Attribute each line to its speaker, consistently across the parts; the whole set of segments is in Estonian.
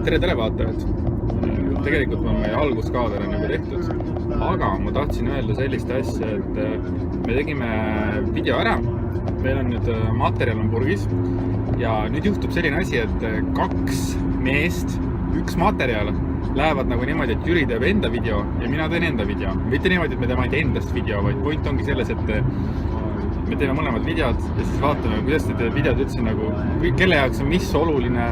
Speaker 1: tere televaatajad! Tegelikult meie alguskaader on juba tehtud, aga ma tahtsin öelda sellist asja, et me tegime video ära, meil on nüüd materjal on purgis ja nüüd juhtub selline asi, et 2 meest, 1 materjal lähevad nagu niimoodi, et Jüri teeb enda video ja mina teen enda video. Mitte niimoodi, et me teeme ainult endast video, vaid point ongi selles, et me teeme mõlemad videod ja siis vaatame, kuidas need videod üldse nagu, kelle jaoks on mis oluline,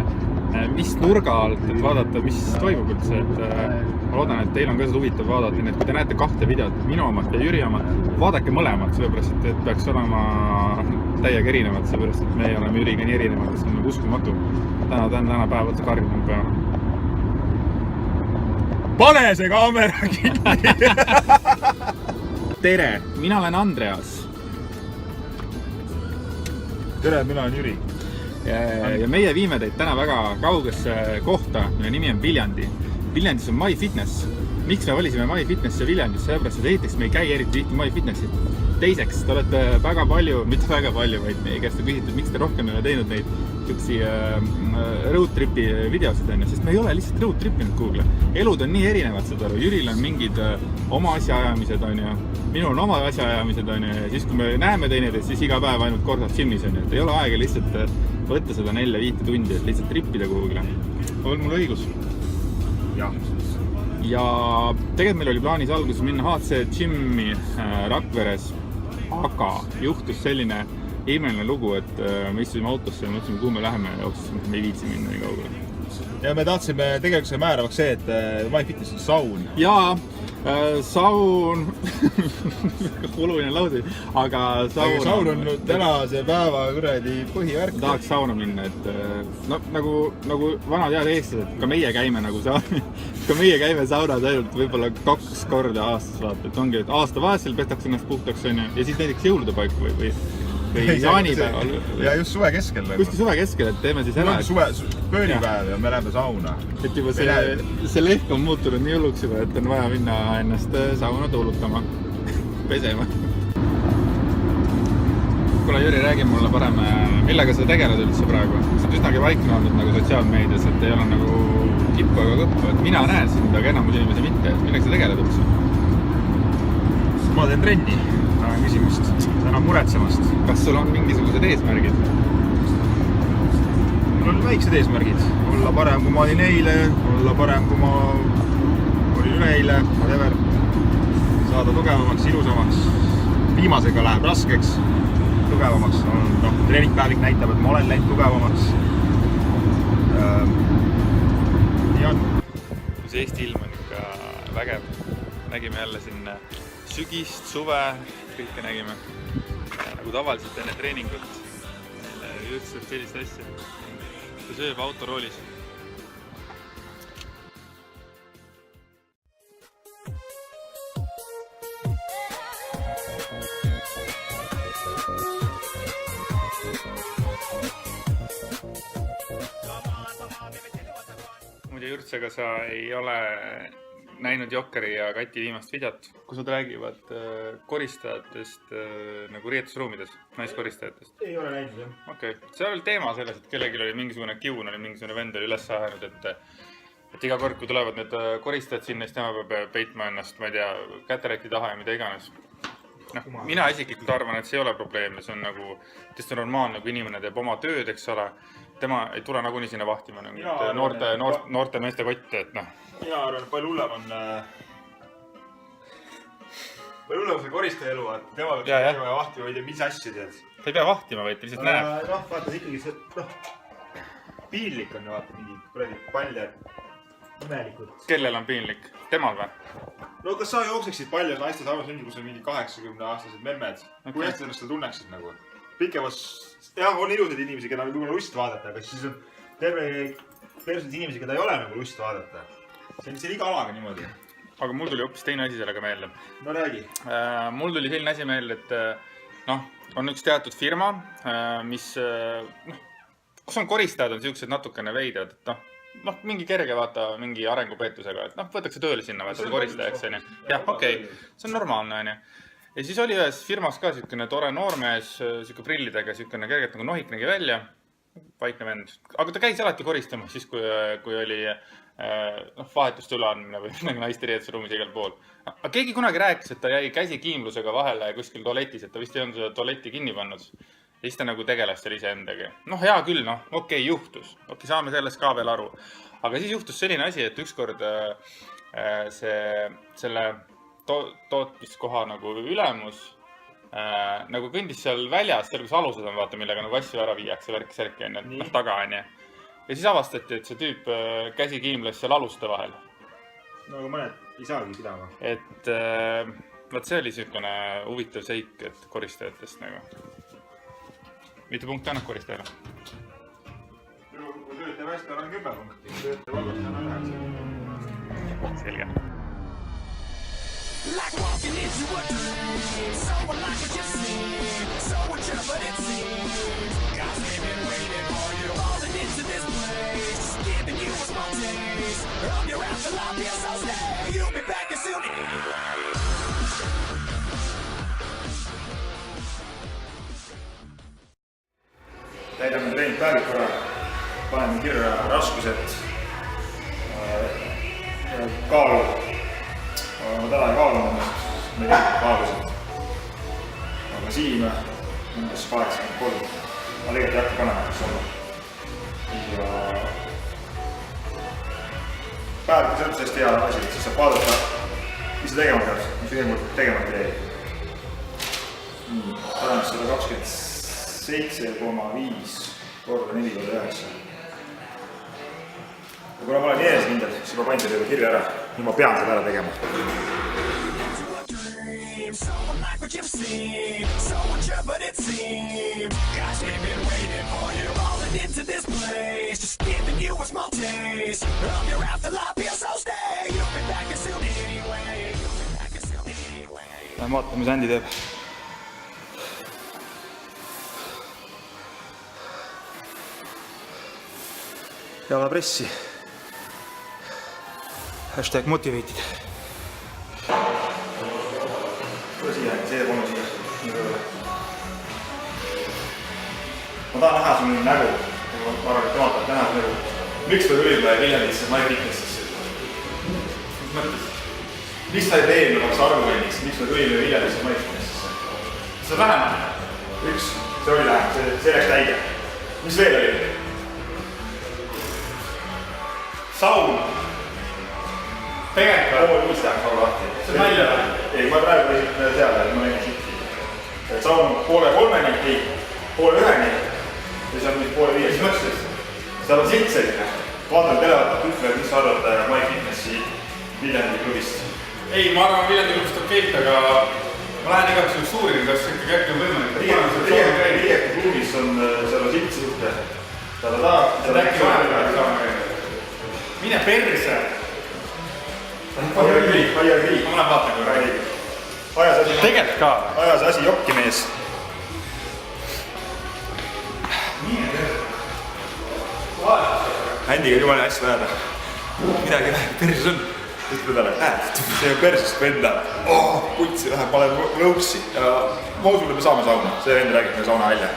Speaker 1: mis nurga alt, et vaadata, mis toimub üldse. Ma loodan, et teil on ka seda huvitav vaadata, nii et kui te näete 2 videot, minu omad ja Jüri omad, vaadake mõlemad, sellepärast, et peaks olema täiega erinevad, sellepärast, et meie oleme Jüriga nii erinevad, et see on uskumatu. Täna päevad see karjub mu peale.
Speaker 2: Pane see kaamera kinni!
Speaker 1: Tere, mina olen Andreas.
Speaker 2: Tere, mina olen Jüri.
Speaker 1: Ja meie viime teid täna väga kaugesse kohta, mille nimi on Viljandi. Viljandis on MyFitness. Miks me valisime MyFitness ja Viljandis? Sellepärast, et esiteks me ei käi eriti tihti MyFitnessit. Teiseks, te olete väga palju, mitte väga palju, vaid meie käest on küsitud, miks te rohkem ei ole teinud neid road tripi videosid, sest me ei ole lihtsalt road tripinud kuhugi. Elud on nii erinevad, seda aru. Jüril on mingid oma asjaajamised, minul on oma asjaajamised, ja siis kui me näeme teineteist, siis iga päev ainult kordad gymmis, et ei ole aega lihtsalt võtta seda 4-5 tundi, et lihtsalt trippida kuhugi. On mul õigus?
Speaker 2: Jah.
Speaker 1: Ja tegelikult meil oli plaanis alguses minna HC Gymmi Rakveres, aga juhtus selline imeline lugu, et me istusime autosse ja mõtlesime, kuhu me läheme ja otsusime, et me ei viitsi minna nii kaugele.
Speaker 2: Ja me tahtsime tegelikult määravaks see, et MyFitness on saun.
Speaker 1: Jaa, saun, oluline lause, aga
Speaker 2: saun on tänase päeva kuradi põhivärk.
Speaker 1: Tahaks sauna minna, et nagu vanad head eestlased, ka meie käime saunas ainult võib-olla 2 korda aastas, vaata, et ongi, et aastavahetusel pestakse ennast puhtaks ja siis näiteks jõulude paiku või jaanipäeval.
Speaker 2: Ja just suve keskel.
Speaker 1: Kuski suve keskel, et teeme siis ära.
Speaker 2: Pöönipäev ja me läheme sauna.
Speaker 1: Et juba see lehk on muutunud nii hulluks juba, et on vaja minna ennast sauna tuulutama, pesema. Kuule, Jüri, räägi mulle parem, millega sa tegeled üldse praegu? Sa oled üsnagi vaikne olnud nagu sotsiaalmeedias, et ei ole nagu kippu ega kõppu. Et mina näen sind, aga enamus inimesi mitte. Millega sa tegeled üldse?
Speaker 2: Ma teen trenni. Tänan küsimust. Tänan muretsemast.
Speaker 1: Kas sul on mingisugused eesmärgid?
Speaker 2: Mul on väiksed eesmärgid. Olla parem, kui ma olin eile, olla parem, kui ma olin üleeile, whatever. Saada tugevamaks, ilusamaks. Viimasega läheb raskeks, tugevamaks. Treeningpäevik näitab, et ma olen läinud tugevamaks. Nii on.
Speaker 1: See Eesti ilm on ikka vägev. Nägime jälle siin sügist, suve, kõike nägime. Nagu tavaliselt enne treeningut üldse sellist asja. Ta sööb autoroolis. Muide Jürts, aga sa ei ole näinud Jokkeri ja Kati viimast videot, kus nad räägivad koristajatest nagu riietusruumides, naiskoristajatest.
Speaker 2: Ei ole näinud, jah.
Speaker 1: Okei. See oli teema selles, et kellelgi oli mingisugune kiun, oli mingisugune vend oli üles ajanud, et iga kord, kui tulevad need koristajad sinna, siis tema peab peitma ennast, ma ei tea, käteräti taha ja mida iganes. Mina isiklikult arvan, et see ei ole probleem. See on nagu tõesti normaalne, kui inimene teeb oma tööd, eks ole. Tema ei tule nagunii sinna vahtima noorte meeste kotte, et noh.
Speaker 2: Mina arvan, et palju hullem on see koristaja elu, et tema peab tegema ja vahtima, ei tea, mis asja teed.
Speaker 1: Ta ei pea vahtima, vaid ta lihtsalt näeb.
Speaker 2: Vaata ikkagi see, piinlik on, vaata, mingi kuradi paljad imelikud.
Speaker 1: Kellel on piinlik? Temal või?
Speaker 2: No kas sa jookseksid palju naiste samas mingi, kus on mingi 80-aastased memmed? Kui hästi ennast tunneksid nagu? Pikemas, jah, on ilusad inimesi, keda on lust vaadata, aga siis on terve persoonid inimesi, keda ei ole nagu lust vaadata. See on iga alaga niimoodi.
Speaker 1: Aga mul tuli hoopis teine asi sellega meelde.
Speaker 2: No räägi.
Speaker 1: Mul tuli selline asi meelde, et on üks teatud firma, mis, kus on koristajad on siuksed natukene veidrad, et mingi kerge vaata, mingi arengupeetusega, et võtakse tööle sinna, vaata koristajaks. Jah, okei, see on normaalne. Ja siis oli ühes firmas ka siukene tore noormees, siuke prillidega, siukene kergelt nagu nohik nägi välja. vaikne vend. Aga ta käis alati koristamas siis, kui oli vahetuste üleandmine või midagi naiste riietusruumis igal pool. Aga keegi kunagi rääkis, et ta jäi käsikiimlusega vahele kuskil tualetis, et ta vist ei olnud seda tualetti kinni pannud. Ja siis ta nagu tegeles seal iseendagi. Hea küll, okei, juhtus. Okei, saame sellest ka veel aru. Aga siis juhtus selline asi, et ükskord selle tootmiskoha nagu ülemus nagu kõndis seal väljas, seal kus alused on, vaata, millega nagu asju ära viiakse, värk-särki on taga on. Ja siis avastati, et see tüüp käsi kiimles seal aluste vahel.
Speaker 2: No aga mõned ei saagi pidama.
Speaker 1: Et see oli niisugune huvitav seik, et koristajatest nagu. Mitu punkti annab koristajale?
Speaker 2: Kui töötaja väestajal on 10 punkti, töötaja valgustajal on 9.
Speaker 1: Selge.
Speaker 3: Like walking into a dream, so unlike what you've seen, so untrue but it seems. God's been waiting for you, falling into this place, just giving you a small taste of your afterlife, yes, so stay, you'll be back as soon anyway.
Speaker 2: Täidame treenid päeviku ära, paneme kirja raskused, kaalu. Ma täna ei kaalunud ennast, ma ei kaalusid. Aga siin umbes 83. Ma tegelikult ei hakka panema, kus olla. Ja päevik on sellest hea asi, et siis saab vaadata, mis sa tegema peab, mis eelmult tegemata jäi. Täna 127,5 korda 4 korda 9. Ja kuna ma olen nii eeskindel, siis juba pandi teile kirja ära. Nüüd ma pean seda ära tegema. Lähen vaatame, mis Andy teeb. Jalapressi. Hashtag motivated. Tule siia, see polnud siia. Ma tahan näha sun nägu. Ma arvan, et temalt tahab näha nägu. Miks ta tuli Viljandisse MyFitnessisse? Mis mõttes? Miks ta ei teinud oleks argumendiks? Miks ta tuli Viljandisse MyFitnessisse? See vähem? Üks. See oli vähem. See läks täige. Mis veel oli? Saun. Tegelikult pool 5 läheb saun lahti. See on nalja või? Ei, ma praegu ei teada, et ma nägin sitti. Saun poole 3-ni, poole 1-ni ja siis on poole 5. Mis mõttes? Seal on silt selline. Vaatan televaatab ütleb, mis sa arvad MyFitnessi Viljandi klubist. Ei, ma arvan, Viljandi klubist on keilt, aga ma lähen igaks üks suurin, kas ikkagi äkki on võimalik. Riieka klubis on seal silt silte. Äkki vahepeal saame käia. Mine perse! Aia küll. Ma lähen vaatan, kui räägib. Tegelikult ka. Ajas asi jokki mees. Mine perse. Andiga jumala hästi väheda. Midagi perses on. Ütle talle, see on persest venda. Putsi läheb, ma olen lõuksi. Ma usun, et me saame sauna. See vend räägib meil sauna välja.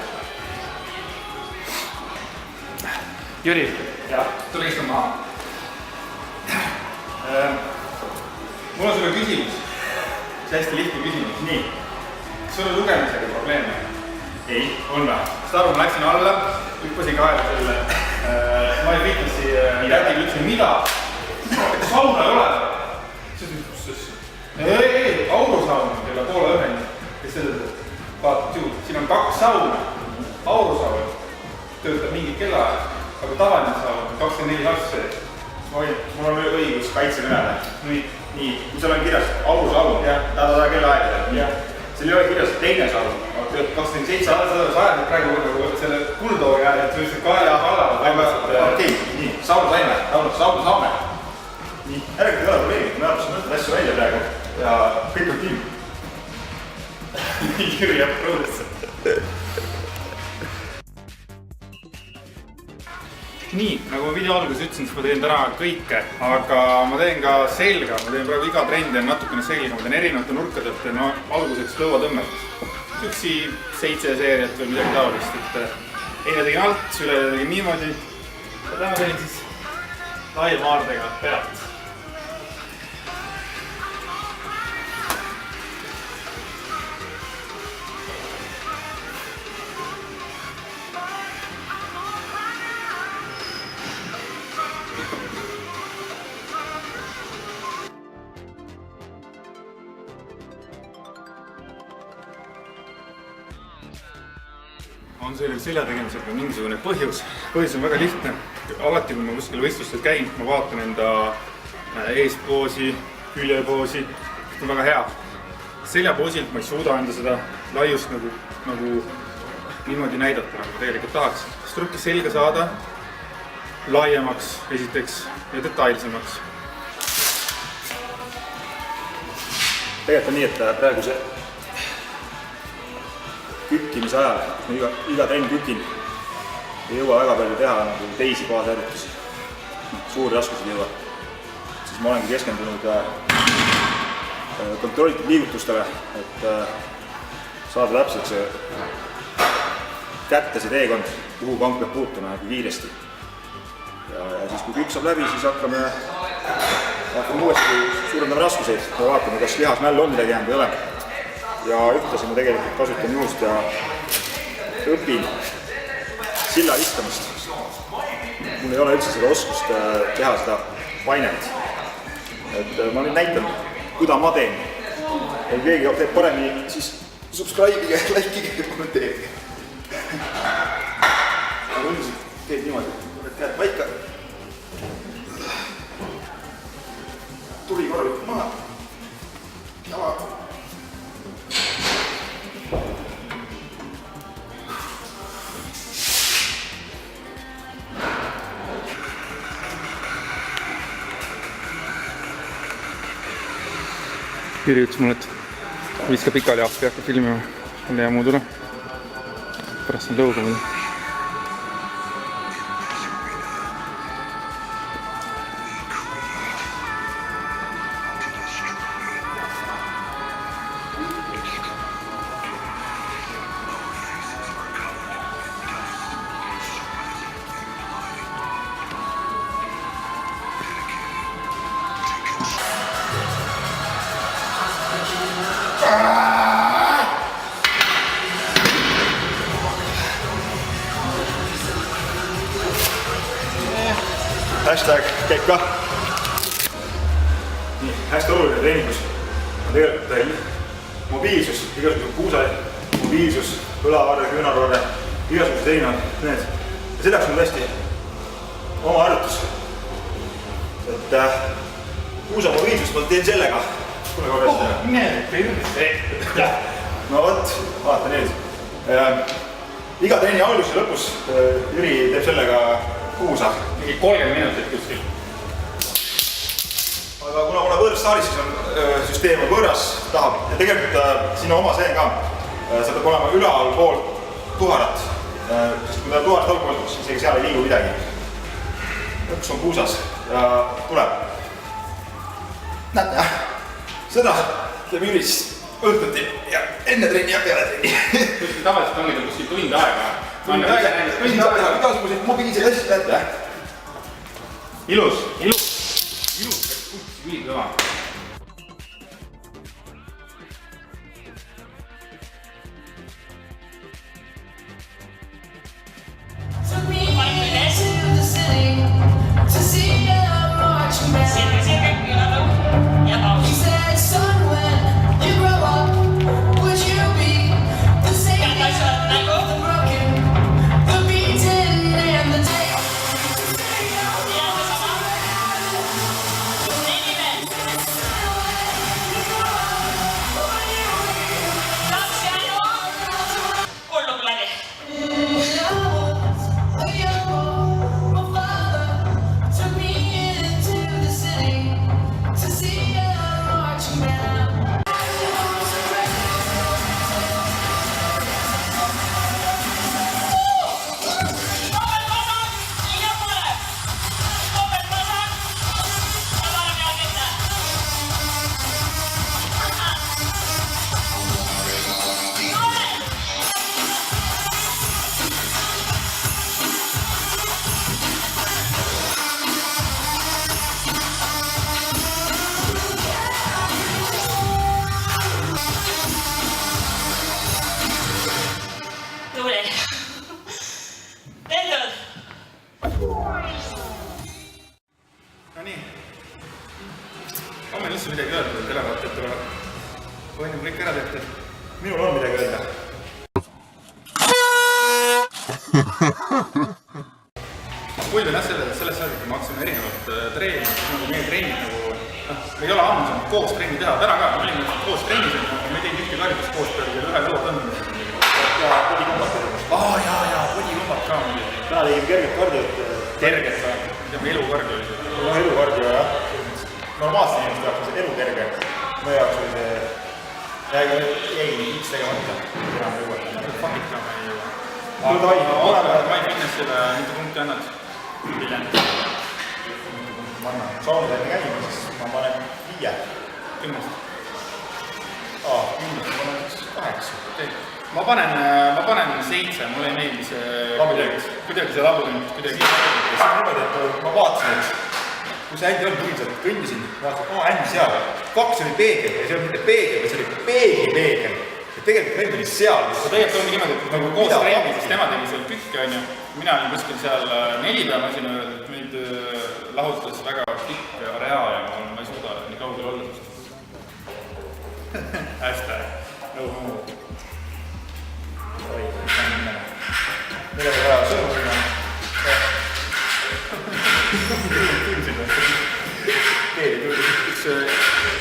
Speaker 2: Jüri, tule istu maha. Mul on sulle küsimus. See hästi lihtne küsimus. Nii. Kas sul on lugemisega probleeme? Ei, on või? Sest aru, ma läksin alla, hüppasin kaela selle MyFitnessi jätiga, ütlesin, mida? Sauna ei ole? Ei, aurusaun, kella poole 1-ni. Kes seda vaatad juurde? Siin on 2 sauna. Aurusaun töötab mingid kellaajad, aga tavaline saun 24 aastase. Mul on õigus kaitsekõnele. Nii, kui seal on kirjas aurusaun, ta kellaaegade. Seal ei ole kirjas teine saun, 27 aastat. Sa ajad praegu selle kuldoogi ajal, et sa lihtsalt kaela hallavad. Okei, nii, sauna saime, sauna saame. Nii, järelikult ei ole probleemi, me arvasime mõtled asju välja praegu ja kõik on tiim. Jüri jääb kõudesse. Nii, nagu ma video alguses ütlesin, siis ma teen täna kõike, aga ma teen ka selga. Ma teen praegu iga trendi on natukene selga, ma teen erinevate nurkadelt ja alguseks lõuatõmmet. Üksi 7 seeriat või midagi taolist, et
Speaker 1: eile tegin alt, üleöö tegin niimoodi. Ja täna tegin siis laia maardega pealt. On sellel selja tegemisel ka mingisugune põhjus. Põhjus on väga lihtne. Alati, kui ma kuskil võistlustel käin, ma vaatan enda eespoosi, küljepoosi. See on väga hea. Seljapoosilt ma ei suuda enda seda laiust nagu niimoodi näidata, nagu tegelikult tahaks. Siis tulebki selga saada laiemaks esiteks ja detailsemaks.
Speaker 2: Tegelikult on nii, et praegu see kükkimise ajal, iga trenn kükin, ei jõua väga palju teha nagu teisi baasharjutusi, suuri raskusi ei jõua. Siis ma olengi keskendunud kontrollitud liigutustele, et saada täpselt see kätte see teekond, kuhu pank peab puutuma nagu kiiresti. Ja siis kui kükk saab läbi, siis hakkame uuesti suurendama raskuseid ja vaatame, kas lihasmäll on midagi jäänud või ei ole. Ja ühtlasi ma tegelikult kasutan juhust ja õpin silla istamist. Mul ei ole üldse seda oskust teha seda painet. Et ma nüüd näitan, kuida ma teen. Kui keegi teeb paremini, siis subscribe'ige, like'ige ja kommenteerige. Aga üldiselt teed niimoodi, et käed paika. Tuli korralikult maha. Jala.
Speaker 1: Jüri ütles mulle, et viska pikali ahvi ja hakka filmima. Mul ei jää muud üle. Pärast on lõuga muidu.
Speaker 2: Hashtag käib ka. Nii, hästi oluline treeningus on tegelikult mobiilsus, igasugused puusad, mobiilsus, õlavarre, küünarvarre, igasugused erinevad need. Ja selleks on tõesti oma harjutus. Et puusa mobiilsust ma teen sellega. Kule korrasti. No võt, vaata nüüd. Iga treeni algus ja lõpus Jüri teeb sellega puusa.
Speaker 1: Mingi 30 minutit kuskil.
Speaker 2: Aga kuna mulle võõras saalis, siis on süsteem võõras tahab. Ja tegelikult siin on oma see ka. Sa peab olema üleal pool tuharat. Sest kui ta tuharat alkohol, siis isegi seal ei liigu midagi. Lõpuks on puusas ja tuleb. Näete, seda teeb Jüris õhtuti ja enne trenni ja peale trenni.
Speaker 1: Kuskil tavaliselt ongi ta kuskil tund aega.
Speaker 2: Tund aega, igasuguseid mobiilseid asju näete.
Speaker 1: Ilus, ülikõva.
Speaker 3: Took me to the city to see a marching band. He said, son, when you grow up, would you be the same the broken, the beaten, and the taken?
Speaker 1: nii. On meil üldse midagi öelda, et elevaatajatele või on kõik ära tehtud?
Speaker 2: Minul on midagi öelda.
Speaker 1: Kuid on jah selles asjad, et me hakkasime erinevat treeni, nagu meie treenid nagu, me ei ole ammu saanud koos trenni teha, täna ka, me olime koos trennis, aga me ei teinud ühtegi harjutust koos peale ühe kõva tõmbamist.
Speaker 2: Ja podikombat tegema.
Speaker 1: Jaa, podikombat ka muidugi.
Speaker 2: Täna tegime kerget kardiot.
Speaker 1: Kerget ka, ütleme elukardio oli see.
Speaker 2: No elukardio jah, normaalselt inimeste jaoks on see elukerge. Meie jaoks oli see, jäi X tegemata, enam ei jõua.
Speaker 1: Fakid ka ma ei jõua. Ma ei fitnessile mitu punkti annad. Hiljem.
Speaker 2: Ma annan saanud enne käima, siis ma panen 5.
Speaker 1: 10.
Speaker 2: 10 ma panen 8.
Speaker 1: Ma panen 7, mulle ei meeldi see kuidagi see labürint, kuidagi.
Speaker 2: See on niimoodi, et ma vaatasin, et kui see Andy on põhiliselt kõndisin, vaatasin, Andy seal, 2 oli peegel ja see oli mitte peegel, vaid see oli peegel. Ja tegelikult Andy oli seal.
Speaker 1: Tegelikult ongi niimoodi, et nagu koos trenni, siis tema tegi seal tükke, on ju. Mina olin kuskil seal 4 peal, ma siin öelnud, et meid lahutas väga pikk areaal ja ma ei suuda nii kaugel olla. Hästi, nõu.
Speaker 2: Meil oli vaja sõnumina.
Speaker 1: Üks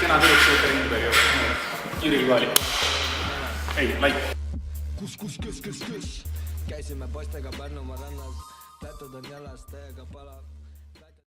Speaker 1: kena tüliks suuta ringi Jüri Vaali. Ei, Laik.
Speaker 4: Käisime poistega Pärnumaa rannas, tätud on jalas, täiega palav.